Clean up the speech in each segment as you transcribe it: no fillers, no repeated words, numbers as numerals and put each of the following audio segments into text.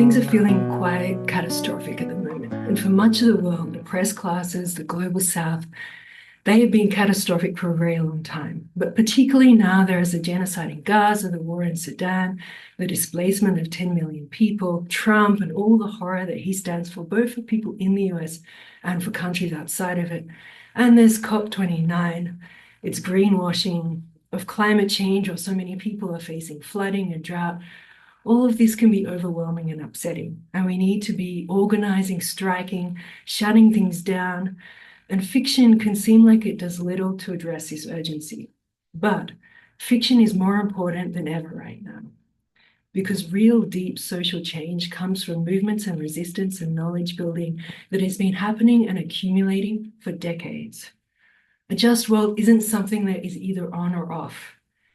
things are feeling quite catastrophic at the moment. And for much of the world, the oppressed classes, the global south, they have been catastrophic for a very long time. But particularly now, there is a genocide in Gaza, the war in Sudan, the displacement of 10 million people, Trump, and all the horror that he stands for, both for people in the US and for countries outside of it. And there's COP29, it's greenwashing of climate change, or so many people are facing flooding and drought. All of this can be overwhelming and upsetting, and we need to be organizing, striking, shutting things down. And fiction can seem like it does little to address this urgency. But fiction is more important than ever right now, because real deep social change comes from movements and resistance and knowledge building that has been happening and accumulating for decades. A just world isn't something that is either on or off.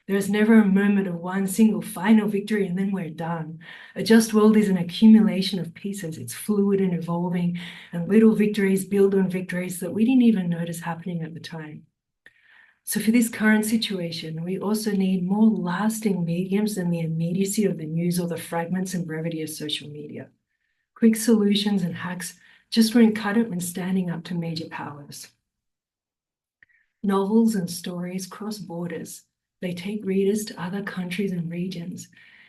There is never a moment of one single final victory and then we're done. A just world is an accumulation of pieces. It's fluid and evolving, and little victories build on victories that we didn't even notice happening at the time. So for this current situation, we also need more lasting mediums than the immediacy of the news or the fragments and brevity of social media. Quick solutions and hacks just won't cut it when standing up to major powers. Novels and stories cross borders. They take readers to other countries and regions.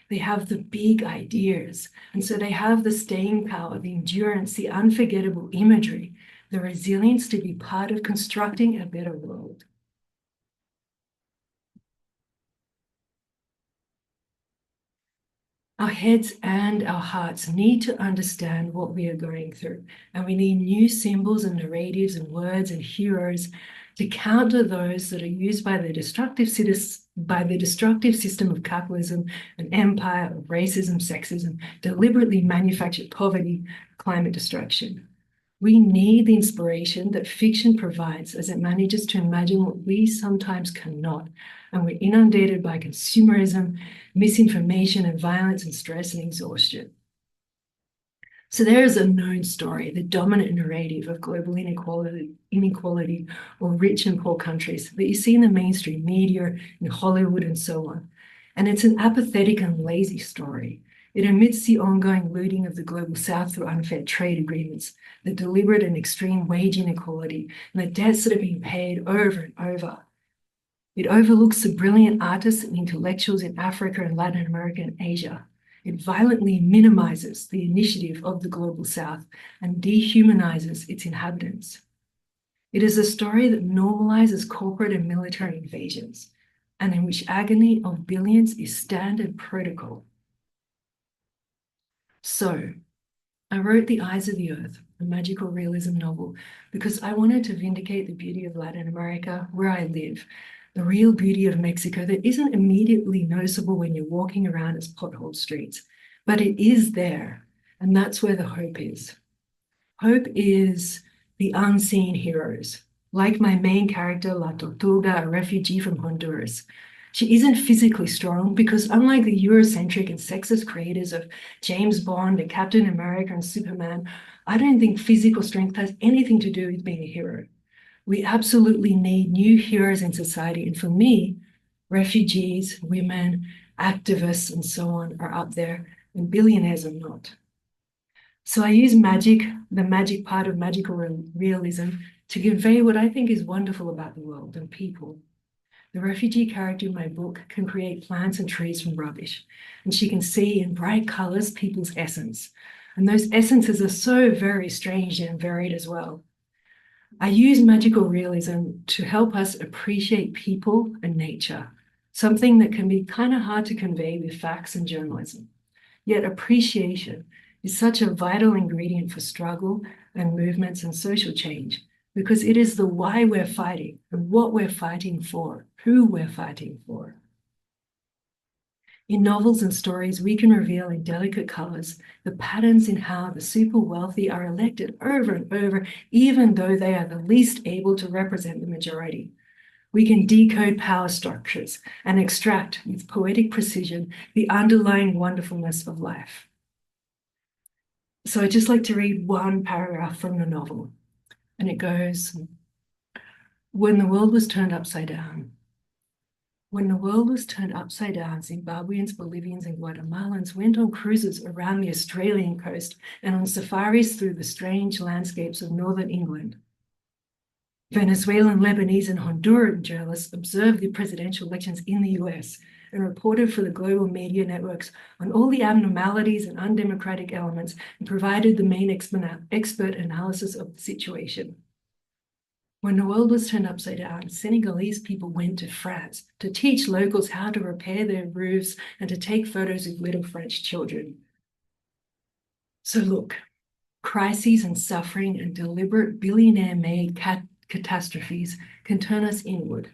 They have the big ideas, and so they have the staying power, the endurance, the unforgettable imagery, the resilience to be part of constructing a better world. Our heads and our hearts need to understand what we are going through, and we need new symbols and narratives and words and heroes to counter those that are used by the destructive system of capitalism and empire, of racism, sexism, deliberately manufactured poverty, climate destruction. We need the inspiration that fiction provides as it manages to imagine what we sometimes cannot, and we're inundated by consumerism, misinformation, and violence and stress and exhaustion. So there is a known story, the dominant narrative of global inequality or rich and poor countries that you see in the mainstream media, in Hollywood and so on. And it's an apathetic and lazy story. It omits the ongoing looting of the global south through unfair trade agreements, the deliberate and extreme wage inequality, and the debts that are being paid over and over. It overlooks the brilliant artists and intellectuals in Africa and Latin America and Asia. It violently minimizes the initiative of the global south and dehumanizes its inhabitants. It is a story that normalizes corporate and military invasions, and in which agony of billions is standard protocol. So, I wrote The Eyes of the Earth, a magical realism novel, because I wanted to vindicate the beauty of Latin America, where I live, the real beauty of Mexico that isn't immediately noticeable when you're walking around its potholed streets, but it is there, and that's where the hope is. Hope is the unseen heroes, like my main character, La Tortuga, a refugee from Honduras. She isn't physically strong because, unlike the Eurocentric and sexist creators of James Bond and Captain America and Superman, I don't think physical strength has anything to do with being a hero. We absolutely need new heroes in society. And for me, refugees, women, activists, and so on are up there, and billionaires are not. So I use magic, the magic part of magical realism, to convey what I think is wonderful about the world and people. The refugee character in my book can create plants and trees from rubbish, and she can see in bright colors people's essence. And those essences are so very strange and varied as well. I use magical realism to help us appreciate people and nature, something that can be kind of hard to convey with facts and journalism. Yet appreciation is such a vital ingredient for struggle and movements and social change, because it is the why we're fighting and what we're fighting for, who we're fighting for. In novels and stories, we can reveal in delicate colors the patterns in how the super wealthy are elected over and over, even though they are the least able to represent the majority. We can decode power structures and extract with poetic precision the underlying wonderfulness of life. So I'd just like to read one paragraph from the novel, and it goes, "When the world was turned upside down, When the world was turned upside down, Zimbabweans, Bolivians, and Guatemalans went on cruises around the Australian coast and on safaris through the strange landscapes of northern England. Venezuelan, Lebanese, and Honduran journalists observed the presidential elections in the US and reported for the global media networks on all the abnormalities and undemocratic elements and provided the main expert analysis of the situation. When the world was turned upside down, Senegalese people went to France to teach locals how to repair their roofs and to take photos of little French children. So look, crises and suffering and deliberate billionaire-made catastrophes can turn us inward.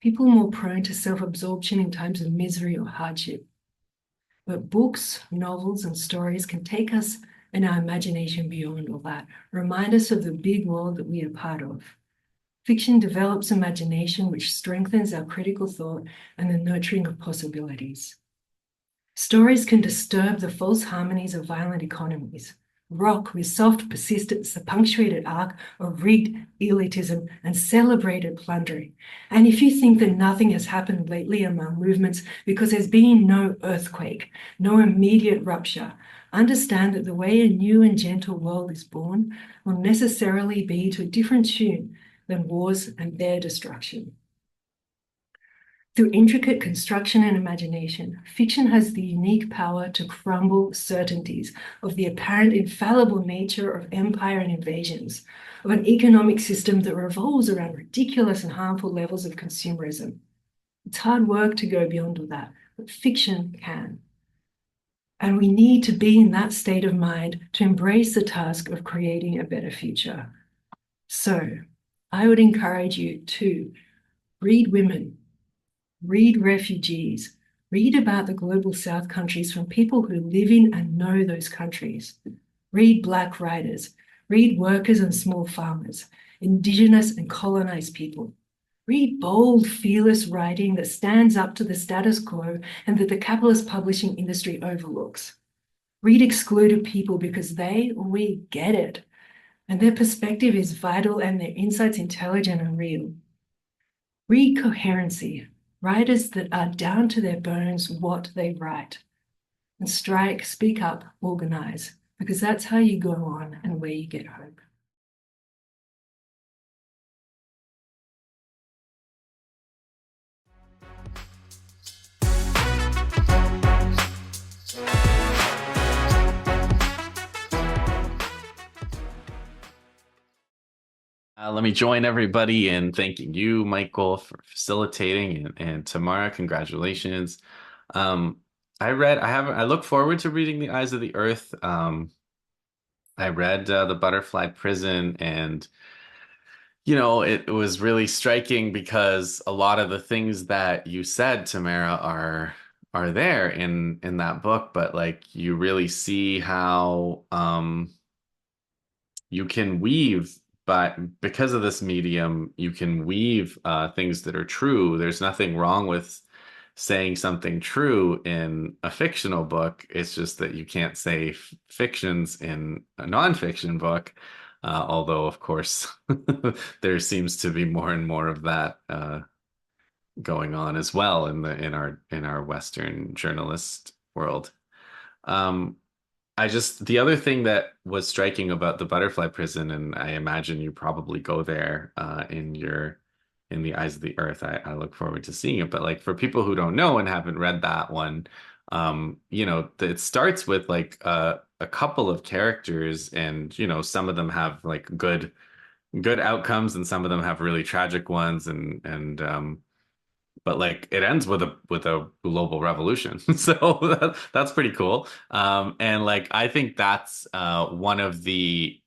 People more prone to self-absorption in times of misery or hardship. But books, novels, and stories can take us and our imagination beyond all that, remind us of the big world that we are part of. Fiction develops imagination, which strengthens our critical thought and the nurturing of possibilities. Stories can disturb the false harmonies of violent economies, rock with soft persistence the punctuated arc of rigged elitism and celebrated plundering. And if you think that nothing has happened lately among movements because there's been no earthquake, no immediate rupture, understand that the way a new and gentle world is born will necessarily be to a different tune than wars and their destruction. Through intricate construction and imagination, fiction has the unique power to crumble certainties of the apparent infallible nature of empire and invasions, of an economic system that revolves around ridiculous and harmful levels of consumerism. It's hard work to go beyond all that, but fiction can. And we need to be in that state of mind to embrace the task of creating a better future. So, I would encourage you to read women, read refugees, read about the global South countries from people who live in and know those countries. Read Black writers, read workers and small farmers, Indigenous and colonized people. Read bold, fearless writing that stands up to the status quo and that the capitalist publishing industry overlooks. Read excluded people because they or we get it, and their perspective is vital and their insights intelligent and real. Read coherency, writers that are down to their bones what they write. And strike, speak up, organize, because that's how you go on and where you get hope. Let me join everybody in thanking you, Michael, for facilitating, and Tamara, congratulations. Um, I look forward to reading The Eyes of the Earth. I read The Butterfly Prison, and it was really striking because a lot of the things that you said, Tamara, are there in that book, but like you really see how you can weave, but because of this medium, you can weave things that are true. There's nothing wrong with saying something true in a fictional book. It's just that you can't say fictions in a nonfiction book. Although, of course, there seems to be more and more of that going on as well in our Western journalist world. Um, the other thing that was striking about the butterfly prison, and I imagine you probably go there in the Eyes of the Earth. I look forward to seeing it. But like for people who don't know and haven't read that one, it starts with like a couple of characters, and some of them have like good outcomes, and some of them have really tragic ones, and but like it ends with a global revolution. So that's pretty cool. And like I think that's one of the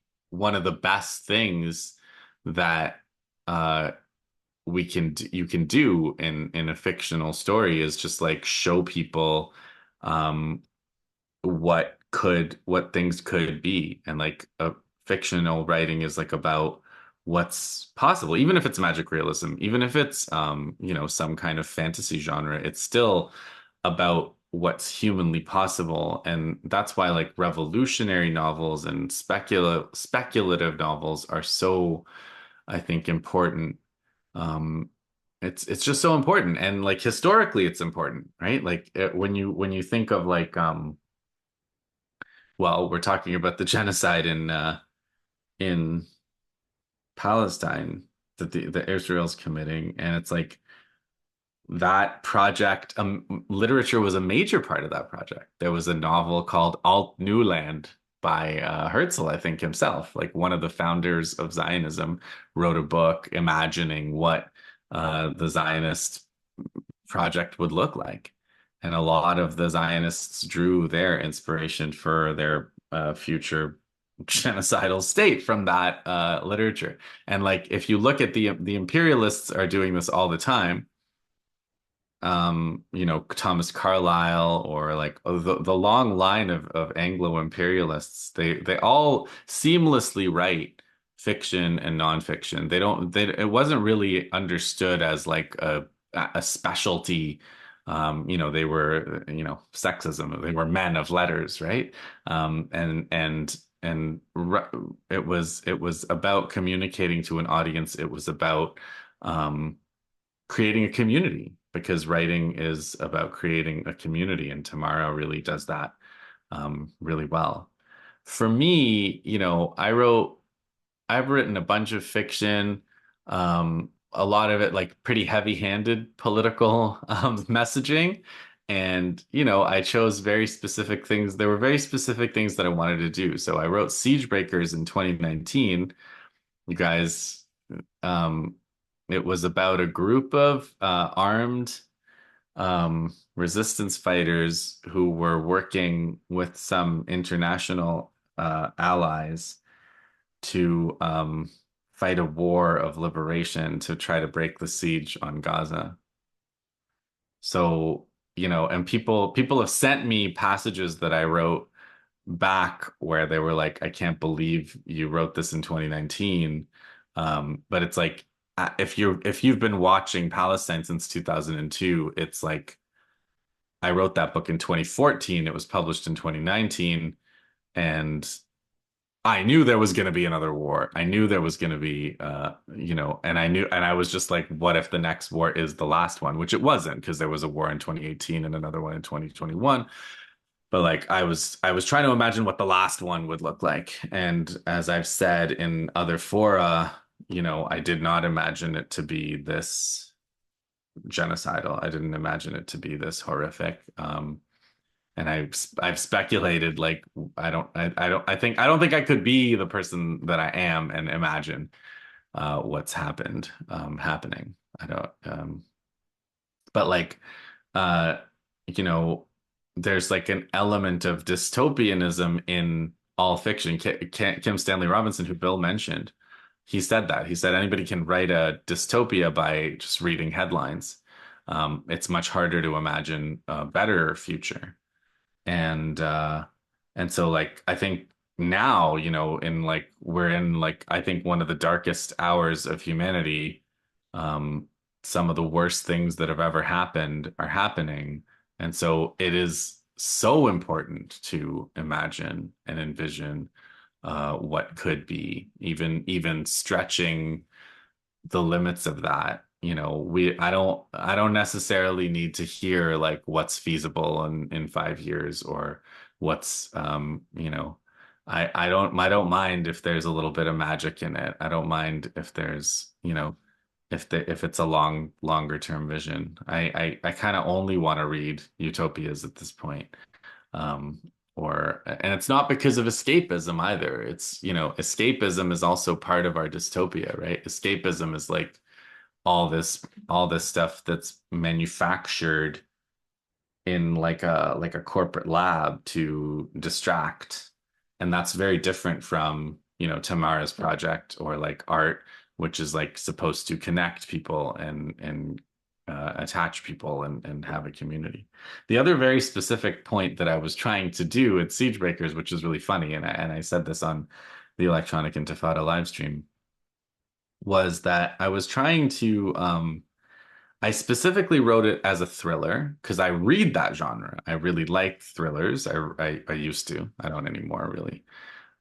best things that you can do in a fictional story is just like show people um what things could be, and like a fictional writing is like about what's possible, even if it's magic realism, even if it's some kind of fantasy genre, it's still about what's humanly possible. And that's why like revolutionary novels and speculative novels are so, I think, important. it's just so important, and like historically it's important, right? Like when you think of like well, we're talking about the genocide in Palestine that the Israel's committing, and it's like that project, literature was a major part of that project. There was a novel called Alt New Land by Herzl, I think himself, like one of the founders of Zionism, wrote a book imagining what the Zionist project would look like. And a lot of the Zionists drew their inspiration for their future genocidal state from that literature. And like, if you look at the imperialists are doing this all the time, you know, Thomas Carlyle, or like the long line of Anglo imperialists, they all seamlessly write fiction and nonfiction. It wasn't really understood as like a specialty. You know, they were, you know, sexism. They were men of letters, right? It was about communicating to an audience. It was about um, creating a community, because writing is about creating a community, and Tamara really does that really well. For me, you know, I've written a bunch of fiction, a lot of it like pretty heavy-handed political messaging. And, you know, I chose very specific things. There were very specific things that I wanted to do. So I wrote Siege Breakers in 2019. You guys, um, it was about a group of armed resistance fighters who were working with some international allies to fight a war of liberation to try to break the siege on Gaza. So, you know, and people have sent me passages that I wrote back where they were like, I can't believe you wrote this in 2019. But it's like, if you've been watching Palestine since 2002, it's like I wrote that book in 2014. It was published in 2019, and I knew there was going to be another war. I knew there was going to be, you know, and I was just like, what if the next war is the last one? Which it wasn't, because there was a war in 2018 and another one in 2021. But like, I was trying to imagine what the last one would look like. And as I've said in other fora, you know, I did not imagine it to be this genocidal. I didn't imagine it to be this horrific. And I've speculated like I don't think I could be the person that I am and imagine what's happening. I don't but like uh you know, there's like an element of dystopianism in all fiction. Kim Stanley Robinson, who Bill mentioned, he said that. He said anybody can write a dystopia by just reading headlines. It's much harder to imagine a better future. And so like I think now, you know, in like we're in like I think one of the darkest hours of humanity. um some of the worst things that have ever happened are happening, and so it is so important to imagine and envision what could be, even stretching the limits of that. You know, I don't necessarily need to hear like what's feasible in 5 years, or what's you know, I don't mind if there's a little bit of magic in it. I don't mind if there's, you know, if it's a longer term vision. I kind of only want to read utopias at this point. Um, and it's not because of escapism either. It's, you know, escapism is also part of our dystopia, right? Escapism is like all this stuff that's manufactured in like a corporate lab to distract. And that's very different from, you know, Tamara's project, or like art, which is like supposed to connect people and attach people and have a community. The other very specific point that I was trying to do at Siege Breakers, which is really funny, and I said this on the Electronic Intifada live stream, was that I was trying to I specifically wrote it as a thriller because I read that genre. I really like thrillers. I used to. I don't anymore really.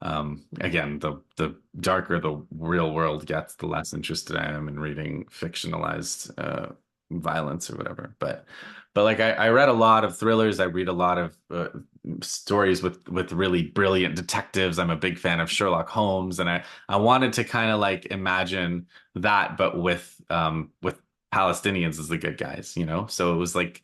Again, the darker the real world gets, the less interested I am in reading fictionalized violence or whatever. But like I read a lot of thrillers. I read a lot of stories with really brilliant detectives. I'm a big fan of Sherlock Holmes, and I wanted to kind of like imagine that, but with Palestinians as the good guys, you know? So it was like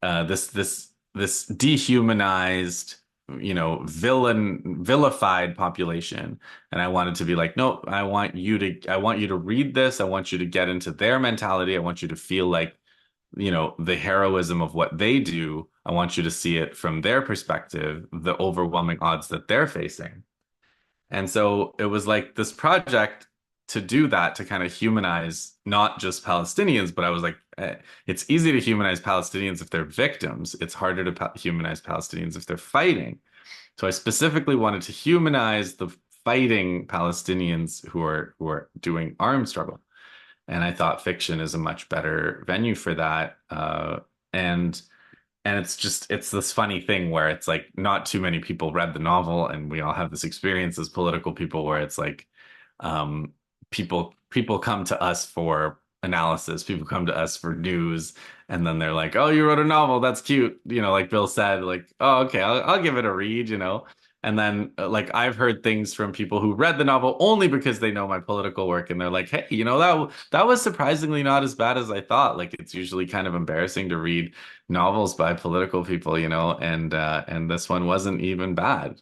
this dehumanized, you know, vilified population. And I wanted to be like, no, I want you to read this. I want you to get into their mentality. I want you to feel like, you know, the heroism of what they do. I want you to see it from their perspective, the overwhelming odds that they're facing. And so it was like this project to do that, to kind of humanize not just Palestinians, but I was like, it's easy to humanize Palestinians if they're victims. It's harder to humanize Palestinians if they're fighting. So I specifically wanted to humanize the fighting Palestinians who are doing armed struggle. And I thought fiction is a much better venue for that. And and it's this funny thing where it's like not too many people read the novel, and we all have this experience as political people where it's like um, people come to us for analysis, people come to us for news, and then they're like, "Oh, you wrote a novel, that's cute," you know, like Bill said, like, "Oh, okay, I'll give it a read," you know. And then like I've heard things from people who read the novel only because they know my political work, and they're like, "Hey, you know that was surprisingly not as bad as I thought." Like it's usually kind of embarrassing to read novels by political people, you know, and this one wasn't even bad.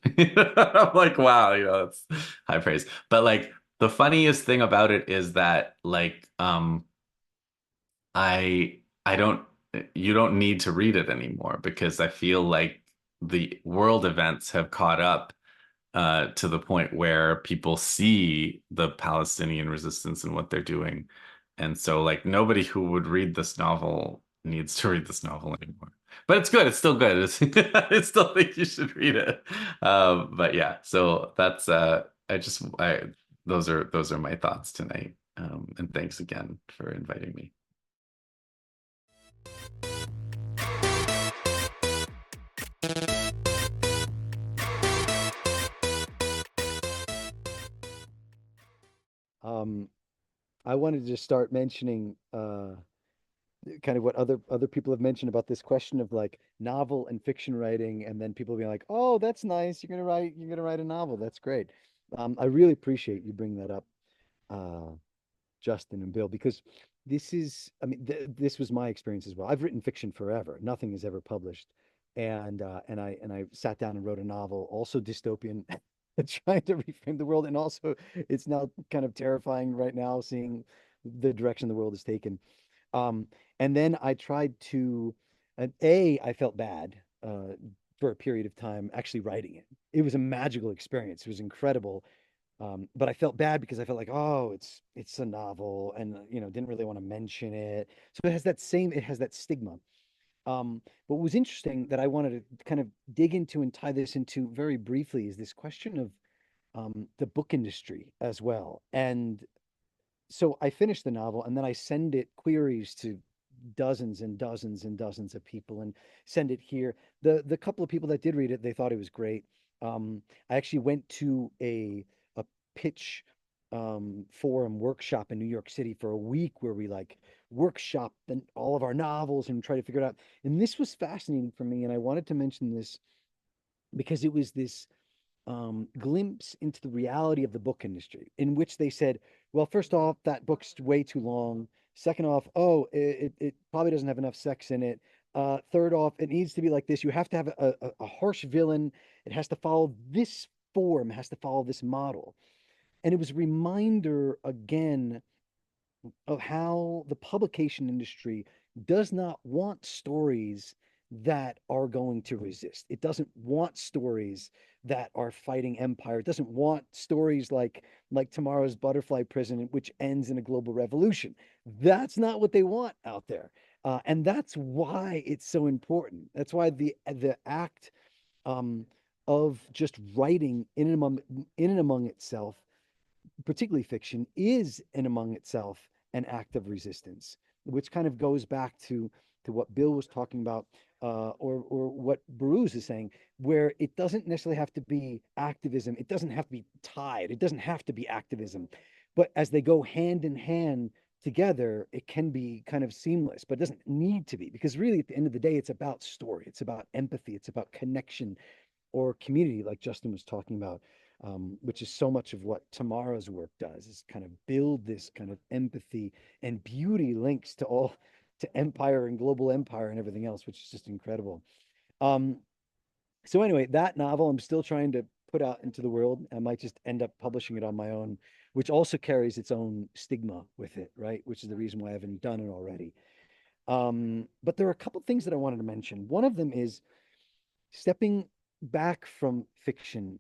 I'm like, wow, you know, it's high praise. But like the funniest thing about it is that like I don't you don't need to read it anymore because I feel like the world events have caught up to the point where people see the Palestinian resistance and what they're doing. And so, like, nobody who would read this novel needs to read this novel anymore. But it's good. It's still good. I still think you should read it. But yeah, so that's I those are my thoughts tonight. And thanks again for inviting me. Um, I wanted to just start mentioning kind of what other people have mentioned about this question of like novel and fiction writing, and then people being like, "Oh, that's nice. You're gonna write a novel. That's great." I really appreciate you bringing that up, uh, Justin and Bill, because I mean, this was my experience as well. I've written fiction forever. Nothing is ever published, and I sat down and wrote a novel, also dystopian, trying to reframe the world, and also it's now kind of terrifying right now seeing the direction the world has taken. Um, and then I tried to, I felt bad for a period of time actually writing it. It was a magical experience. It was incredible. But I felt bad because I felt like, oh, it's a novel, and didn't really want to mention it. So it has that stigma. But what was interesting that I wanted to kind of dig into and tie this into very briefly is this question of the book industry as well. And so I finished the novel and then I send it queries to dozens and dozens and dozens of people and send it here. The couple of people that did read it, they thought it was great. I actually went to a pitch forum workshop in New York City for a week where we like workshopped all of our novels and try to figure it out. And this was fascinating for me. And I wanted to mention this because it was this glimpse into the reality of the book industry, in which they said, well, first off, that book's way too long. Second off, oh, it probably doesn't have enough sex in it. Third off, it needs to be like this. You have to have a harsh villain. It has to follow this form, it has to follow this model. And it was a reminder again of how the publication industry does not want stories that are going to resist. It doesn't want stories that are fighting empire. It doesn't want stories like tomorrow's butterfly prison, which ends in a global revolution. That's not what they want out there, and that's why it's so important. That's why the act um, of just writing in and among itself, particularly fiction, is in among itself an act of resistance. which kind of goes back to what Bill was talking about, or what Bruce is saying, where it doesn't necessarily have to be activism. It doesn't have to be tied. It doesn't have to be activism, but as they go hand in hand together, it can be kind of seamless, but it doesn't need to be, because really at the end of the day, it's about story, it's about empathy, it's about connection or community, like Justin was talking about, which is so much of what Tamara's work does, is kind of build this kind of empathy and beauty links to all to empire and global empire and everything else, which is just incredible. Um, so anyway, that novel I'm still trying to put out into the world. I might just end up publishing it on my own, which also carries its own stigma with it, right? Which is the reason why I haven't done it already. But there are a couple things that I wanted to mention. One of them is stepping back from fiction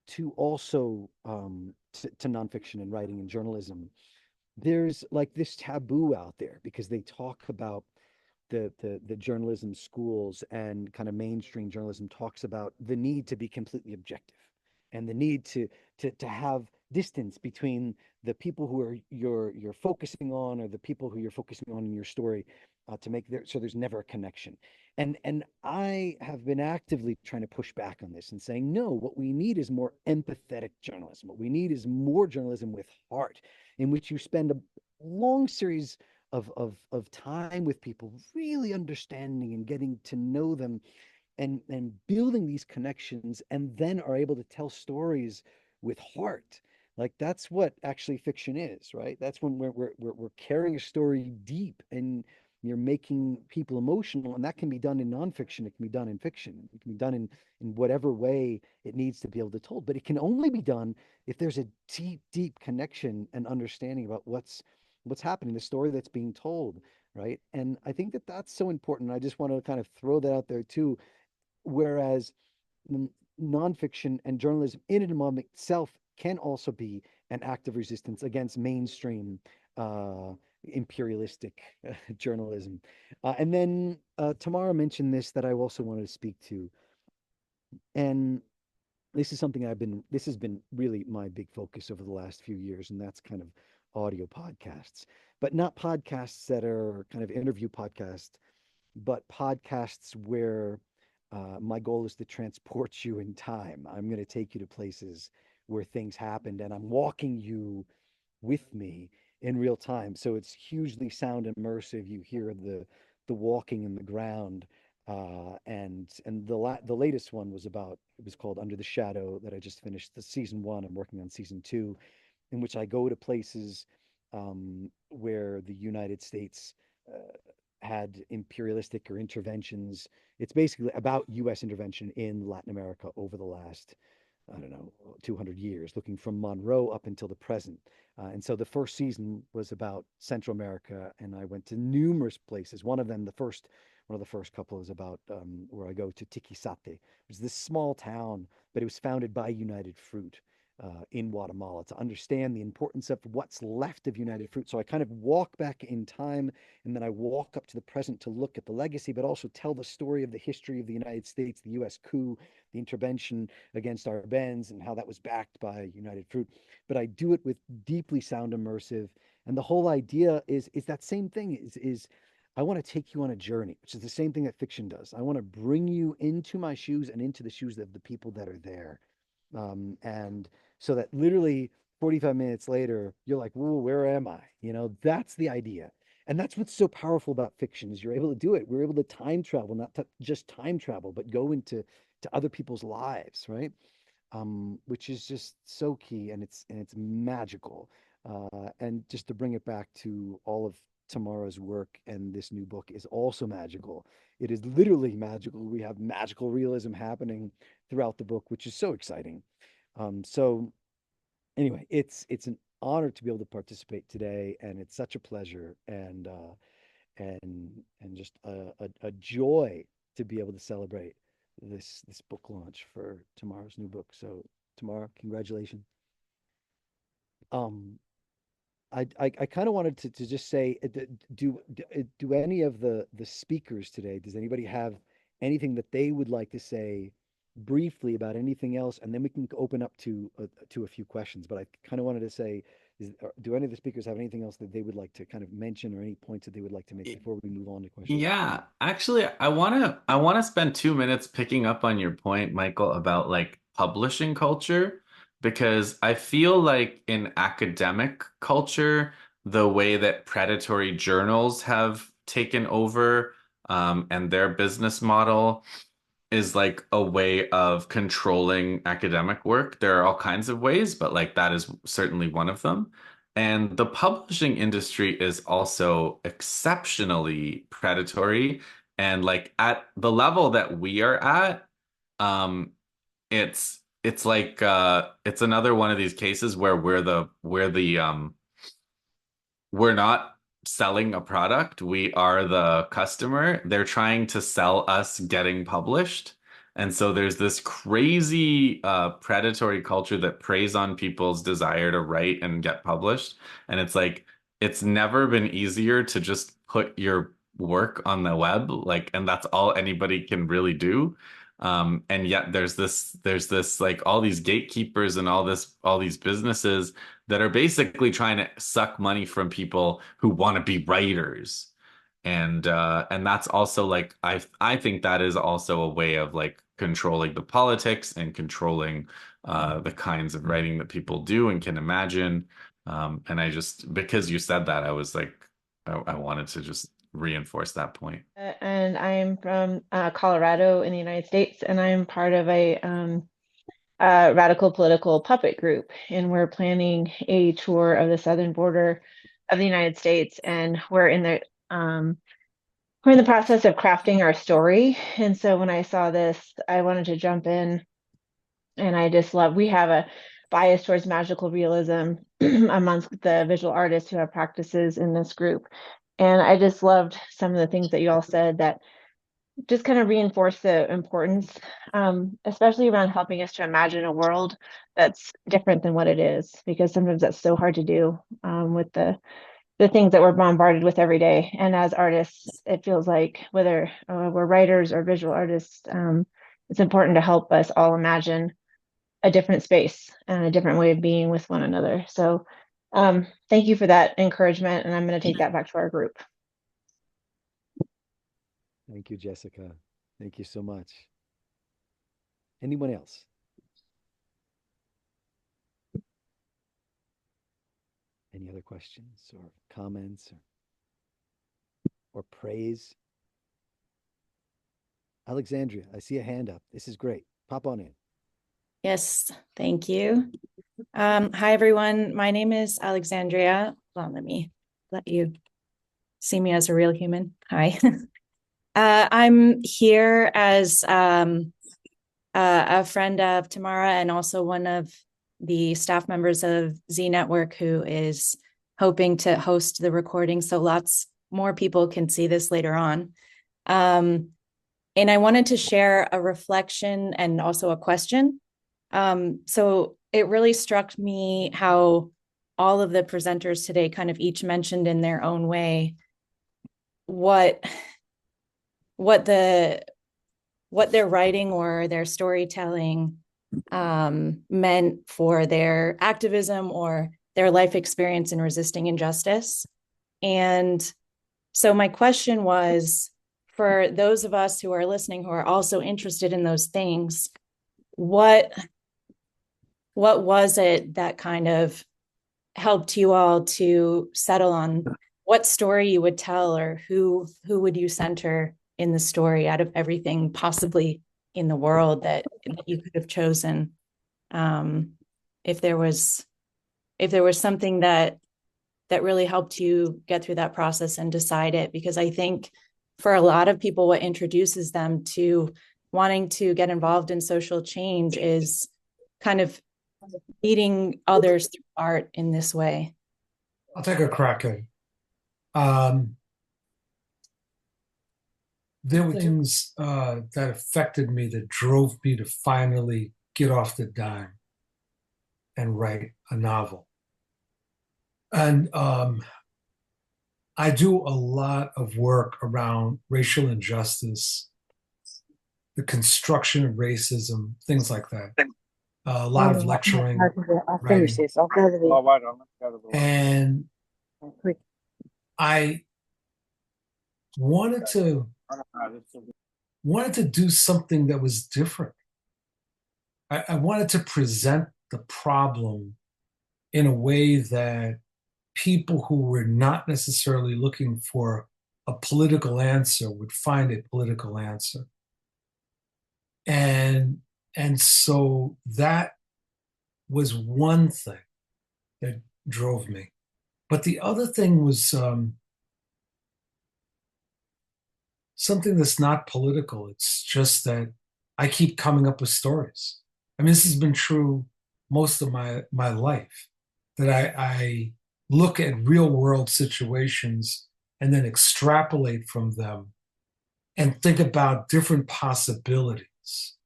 to also to nonfiction and writing and journalism. There's like this taboo out there because they talk about the journalism schools, and kind of mainstream journalism talks about the need to be completely objective and the need to have distance between the people who are you're focusing on, or the people who you're focusing on in your story, to make there so there's never a connection. And I have been actively trying to push back on this and saying, no, what we need is more empathetic journalism. What we need is more journalism with heart, in which you spend a long series of time with people, really understanding and getting to know them, and building these connections, and then are able to tell stories with heart. Like that's what actually fiction is, right? That's when we're carrying a story deep, and you're making people emotional, and that can be done in nonfiction. It can be done in fiction. It can be done in whatever way it needs to be able to told. But it can only be done if there's a deep connection and understanding about what's happening, the story that's being told, right? And I think that that's so important. I just want to kind of throw that out there too. Whereas nonfiction and journalism in and of itself can also be an act of resistance against mainstream imperialistic journalism. And then Tamara mentioned this that I also wanted to speak to. And this is something this has been really my big focus over the last few years, and that's kind of audio podcasts, but not podcasts that are kind of interview podcasts, but podcasts where my goal is to transport you in time. I'm going to take you to places where things happened, and I'm walking you with me in real time. So it's hugely sound immersive. You hear the walking in the ground. And the latest one was about, it was called Under the Shadow, that I just finished the season one. I'm working on season two, in which I go to places where the United States had imperialistic or interventions. It's basically about US intervention in Latin America over the last, I don't know, 200 years, looking from Monroe up until the present. And so the first season was about Central America, and I went to numerous places. One of the first couple is about where I go to Tiquisate, which is this small town, but it was founded by United Fruit in Guatemala, to understand the importance of what's left of United Fruit. So I kind of walk back in time, and then I walk up to the present to look at the legacy, but also tell the story of the history of the United States, the US coup, the intervention against our Benz, and how that was backed by United Fruit. But I do it with deeply sound immersive. And the whole idea is that same thing is I want to take you on a journey, which is the same thing that fiction does. I want to bring you into my shoes and into the shoes of the people that are there. And so that literally 45 minutes later, you're like, whoa, where am I? That's the idea. And that's what's so powerful about fiction, is you're able to do it. We're able to time travel, not just time travel, but go into other people's lives, right? Which is just so key, and it's magical. And just to bring it back to all of Tamara's work, and this new book is also magical. It is literally magical. We have magical realism happening throughout the book, which is so exciting. So anyway, it's an honor to be able to participate today, and it's such a pleasure, and just a joy to be able to celebrate this book launch for Tamara's new book. So Tamara, congratulations. Um, I kind of wanted to just say, do any of the speakers today, does anybody have anything that they would like to say briefly about anything else, and then we can open up to a few questions. But I kind of wanted to say, Do any of the speakers have anything else that they would like to kind of mention, or any points that they would like to make before we move on to questions? Yeah, actually, I wanna spend 2 minutes picking up on your point, Michael, about like publishing culture, because I feel like in academic culture, the way that predatory journals have taken over, and their business model is like a way of controlling academic work. There are all kinds of ways, but like that is certainly one of them. And the publishing industry is also exceptionally predatory. And like at the level that we are at, um, it's like it's another one of these cases where we're not selling a product. We are the customer. They're trying to sell us getting published. And so there's this crazy predatory culture that preys on people's desire to write and get published. And it's like, it's never been easier to just put your work on the web, like, and that's all anybody can really do. And yet there's this like all these gatekeepers and all these businesses that are basically trying to suck money from people who want to be writers. And that's also like I think that is also a way of like controlling the politics and controlling the kinds of writing that people do and can imagine. And I just because you said that, I was like I wanted to just reinforce that point. And I'm from Colorado in the United States, and I'm part of a radical political puppet group. And we're planning a tour of the southern border of the United States, and we're in the process of crafting our story. And so when I saw this, I wanted to jump in, and I just love. We have a bias towards magical realism amongst the visual artists who have practices in this group. And I just loved some of the things that you all said that just kind of reinforce the importance, especially around helping us to imagine a world that's different than what it is, because sometimes that's so hard to do with the things that we're bombarded with every day. And as artists, it feels like whether we're writers or visual artists, it's important to help us all imagine a different space and a different way of being with one another. So thank you for that encouragement, and I'm going to take that back to our group. Thank you, Jessica. Thank you so much. Anyone else? Any other questions or comments or praise? Alexandria, I see a hand up. This is great. Pop on in. Yes, thank you. Hi, everyone. My name is Alexandria. Hold on, let me let you see me as a real human. Hi. I'm here as a friend of Tamara and also one of the staff members of Z Network who is hoping to host the recording so lots more people can see this later on. And I wanted to share a reflection and also a question. So it really struck me how all of the presenters today kind of each mentioned in their own way what their writing or their storytelling meant for their activism or their life experience in resisting injustice. And so my question was, for those of us who are listening who are also interested in those things, what was it that kind of helped you all to settle on what story you would tell, or who would you center in the story out of everything possibly in the world that you could have chosen? If there was something that really helped you get through that process and decide it, because I think for a lot of people, what introduces them to wanting to get involved in social change is kind of meeting others through art in this way. I'll take a crack at it. There were things that affected me that drove me to finally get off the dime and write a novel. And I do a lot of work around racial injustice, the construction of racism, things like that. a lot of lecturing, writing, and I wanted to do something that was different. I wanted to present the problem in a way that people who were not necessarily looking for a political answer would find a political answer. And so that was one thing that drove me. But the other thing was something that's not political. It's just that I keep coming up with stories. I mean, this has been true most of my life, that I look at real world situations and then extrapolate from them and think about different possibilities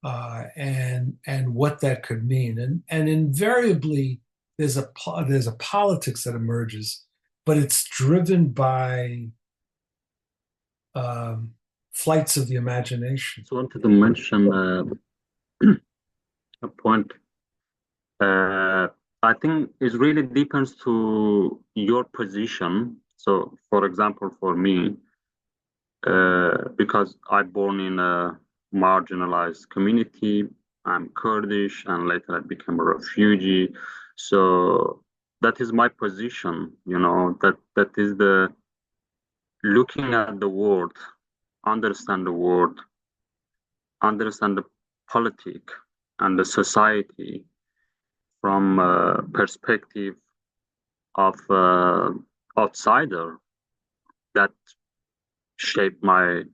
and what that could mean. And invariably, there's a politics that emerges, but it's driven by flights of the imagination. I wanted to mention a point. I think it really depends to your position. So, for example, for me, because I'm born in a marginalized community, I'm Kurdish, and later I became a refugee. So that is my position, that is the looking at the world, understand the world, understand the politic and the society from a perspective of outsider that shaped my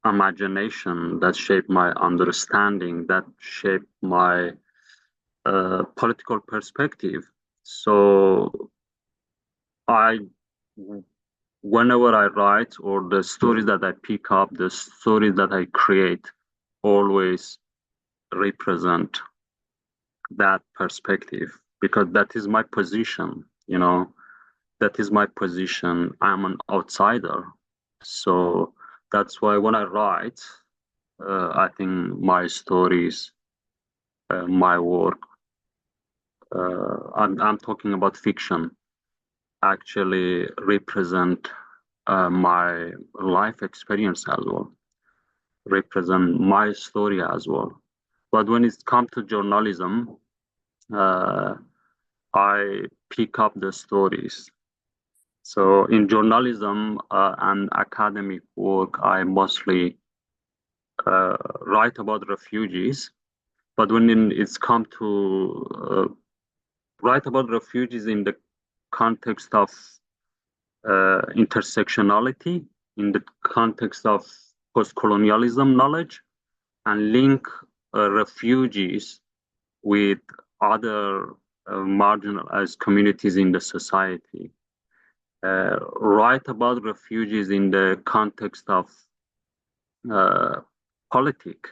imagination, that shaped my understanding, that shaped my political perspective. So whenever I write, or the stories that I pick up, the stories that I create, always represent that perspective, because that is my position, that is my position. I'm an outsider. So that's why when I write, I think my stories, my work, I'm talking about fiction, actually represent my life experience as well, represent my story as well. But when it comes to journalism, I pick up the stories. So in journalism and academic work, I mostly write about refugees. But when it's come to write about refugees in the context of intersectionality, in the context of post-colonialism knowledge, and link refugees with other marginalized communities in the society. Write about refugees in the context of politics.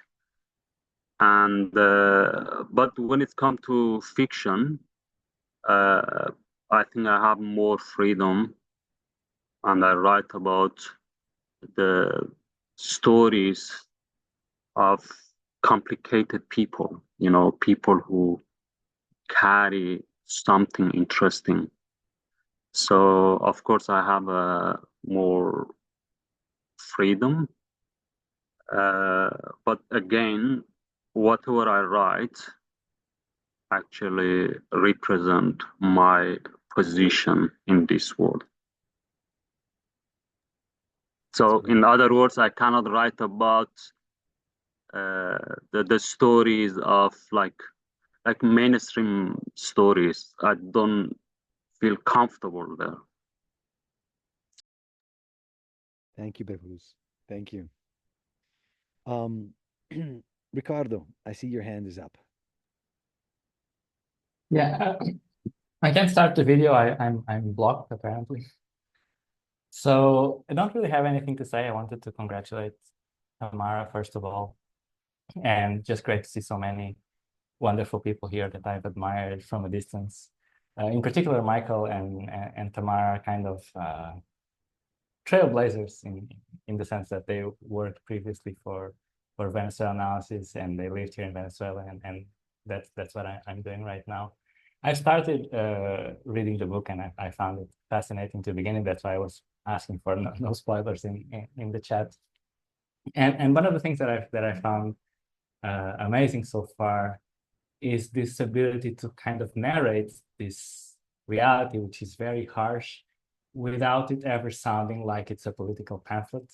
And but when it comes to fiction, I think I have more freedom, and I write about the stories of complicated people, people who carry something interesting. So of course I have more freedom, but again, whatever I write actually represent my position in this world. So in other words, I cannot write about the stories of like mainstream stories. I don't feel comfortable there. Thank you, Behrouz. Thank you. Ricardo, I see your hand is up. Yeah, I can't start the video. I'm blocked apparently. So I don't really have anything to say. I wanted to congratulate Tamara first of all, and just great to see so many wonderful people here that I've admired from a distance. In particular, Michael and Tamara, kind of trailblazers in the sense that they worked previously for for Venezuela analysis, and they lived here in Venezuela, and that's what I'm doing right now. I started reading the book, and I found it fascinating to begin with. That's why I was asking for no spoilers in the chat. And one of the things that I found amazing so far is this ability to kind of narrate this reality, which is very harsh, without it ever sounding like it's a political pamphlet.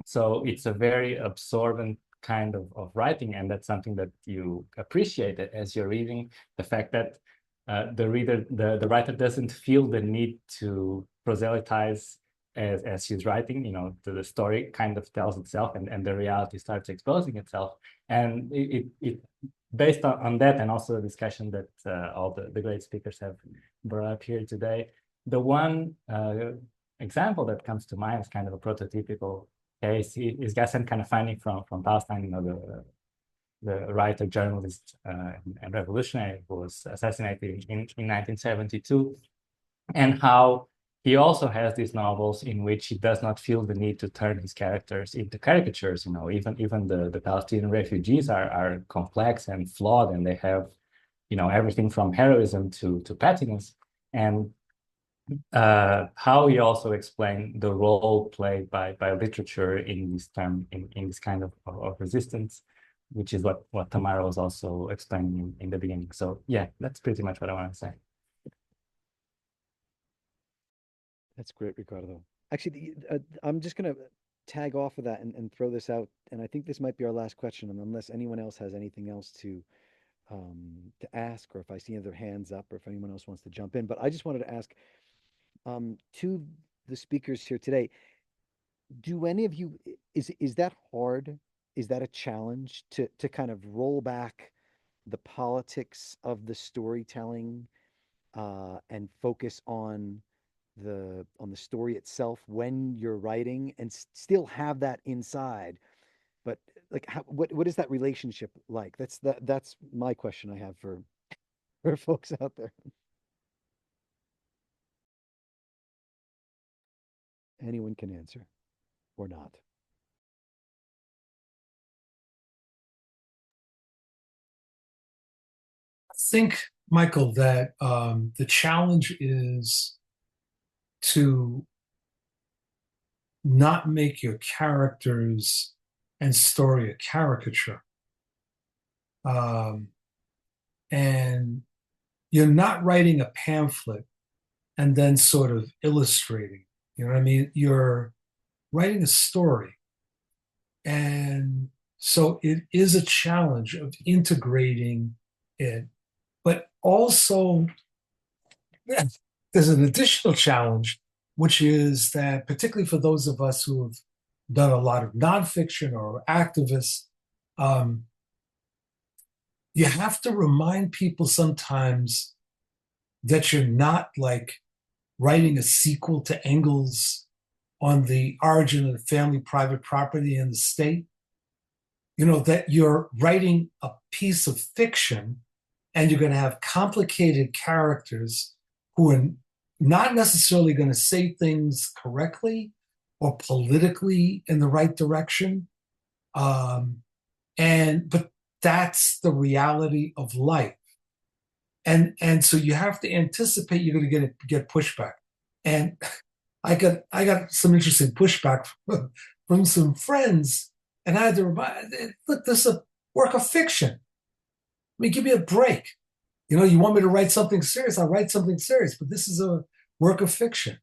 So it's a very absorbent kind of writing, and that's something that you appreciate as you're reading. The fact that the writer doesn't feel the need to proselytize as she's writing. You know, the story kind of tells itself, and the reality starts exposing itself. And it based on that, and also the discussion that all the great speakers have brought up here today, the one example that comes to mind is kind of a prototypical case is Ghassan Kanafani from Palestine, you know, the writer, journalist, and revolutionary who was assassinated in 1972, and how he also has these novels in which he does not feel the need to turn his characters into caricatures. You know, even the Palestinian refugees are complex and flawed, and they have, you know, everything from heroism to pettiness. And how he also explained the role played by literature in this term, in this kind of resistance, which is what Tamara was also explaining in the beginning. So yeah, that's pretty much what I want to say. That's great, Ricardo. Actually, I'm just going to tag off of that and throw this out. And I think this might be our last question, unless anyone else has anything else to ask, or if I see other hands up, or if anyone else wants to jump in. But I just wanted to ask to the speakers here today, do any of you, is that hard? Is that a challenge to kind of roll back the politics of the storytelling and focus on the story itself when you're writing, and still have that inside? But like, what is that relationship like? That's my question I have for folks out there. Anyone can answer or not. I think, Michael, that the challenge is to not make your characters and story a caricature. And you're not writing a pamphlet and then sort of illustrating. You know what I mean? You're writing a story. And so it is a challenge of integrating it. But also, there's an additional challenge, which is that, particularly for those of us who have done a lot of nonfiction or activists, you have to remind people sometimes that you're not like writing a sequel to Engels on the origin of the family, private property, and the state. You know, that you're writing a piece of fiction, and you're going to have complicated characters who are not necessarily going to say things correctly or politically in the right direction. But that's the reality of life. And so you have to anticipate you're going to get pushback. And I got some interesting pushback from some friends, and I had to remind, look, this is a work of fiction. I mean, give me a break. You know, you want me to write something serious, I'll write something serious, but this is a work of fiction.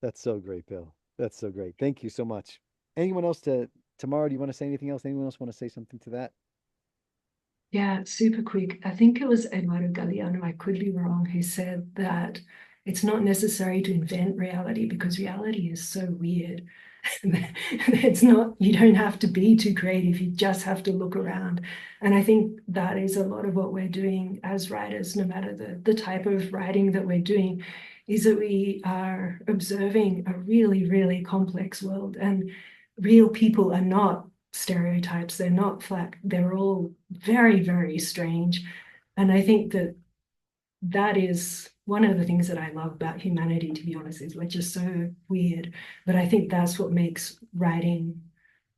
That's so great, Bill. That's so great. Thank you so much. Anyone else Tamara, do you want to say anything else? Anyone else want to say something to that? Yeah, super quick. I think it was Eduardo Galeano, I could be wrong, who said that it's not necessary to invent reality because reality is so weird. It's not, you don't have to be too creative, you just have to look around. And I think that is a lot of what we're doing as writers, no matter the type of writing that we're doing, is that we are observing a really, really complex world, and real people are not stereotypes, they're not flat, they're all very, very strange. And I think that is one of the things that I love about humanity, to be honest, is we're just so weird. But I think that's what makes writing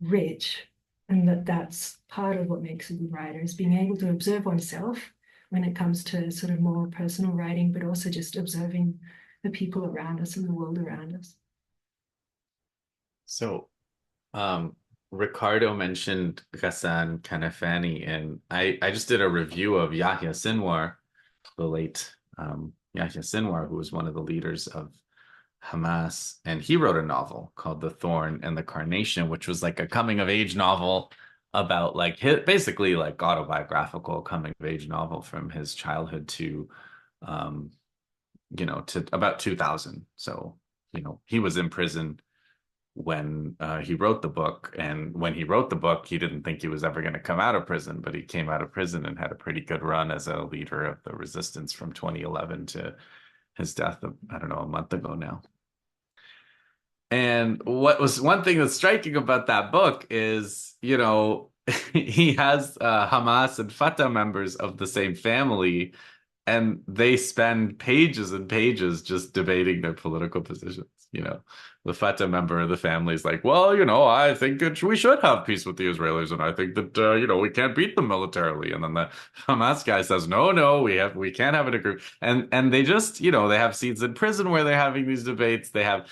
rich, and that's part of what makes a good writer, is being able to observe oneself when it comes to sort of more personal writing, but also just observing the people around us and the world around us. So, Ricardo mentioned Ghassan Kanafani, and I just did a review of Yahya Sinwar, the late Yahya Sinwar, who was one of the leaders of Hamas, and he wrote a novel called The Thorn and the Carnation, which was like a coming of age novel about like basically like autobiographical coming of age novel from his childhood to to about 2000. So, he was in prison when he wrote the book. And when he wrote the book, he didn't think he was ever going to come out of prison, but he came out of prison and had a pretty good run as a leader of the resistance from 2011 to his death, I don't know, a month ago now. And what was one thing that's striking about that book is, he has Hamas and Fatah members of the same family, and they spend pages and pages just debating their political positions. The Fatah member of the family is like, well, I think we should have peace with the Israelis, and I think that we can't beat them militarily. And then the Hamas guy says, no, we can't have an agreement. And they just, they have scenes in prison where they're having these debates. I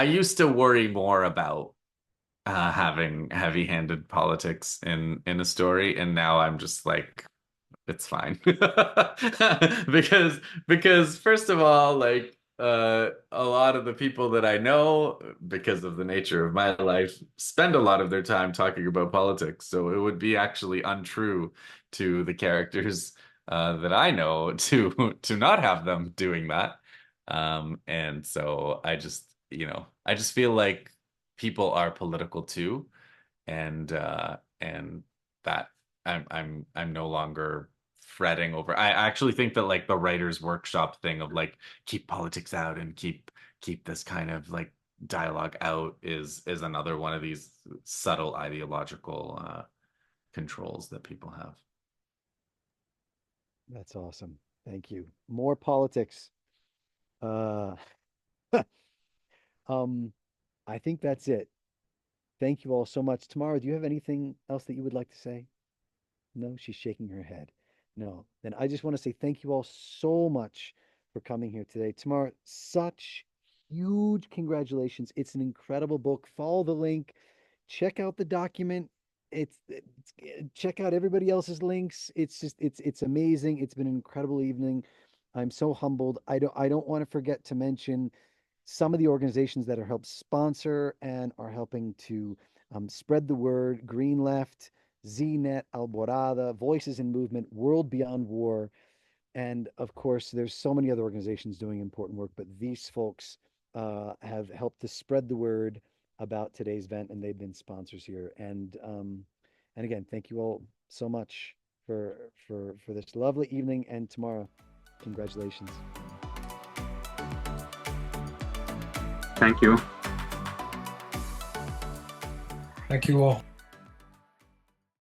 used to worry more about having heavy-handed politics in a story, and now I'm just like, it's fine. because first of all, like a lot of the people that I know, because of the nature of my life, spend a lot of their time talking about politics. So it would be actually untrue to the characters that I know to not have them doing that. And so I just feel like people are political too, and that I'm no longer fretting over. I actually think that like the writer's workshop thing of like keep politics out and keep this kind of like dialogue out is another one of these subtle ideological controls that people have. That's awesome. Thank you. More politics. Uh, I think that's it. Thank you all so much. Tamara, do you have anything else that you would like to say? No, she's shaking her head. No. Then I just want to say thank you all so much for coming here today. Tamara, such huge congratulations. It's an incredible book. Follow the link. Check out the document. Check out everybody else's links. It's amazing. It's been an incredible evening. I'm so humbled. I don't want to forget to mention some of the organizations that are helped sponsor and are helping to spread the word: Green Left, ZNet, Alborada, Voices in Movement, World Beyond War. And of course, there's so many other organizations doing important work, but these folks have helped to spread the word about today's event, and they've been sponsors here. And again, thank you all so much for this lovely evening. And Tamara, congratulations. Thank you. Thank you all.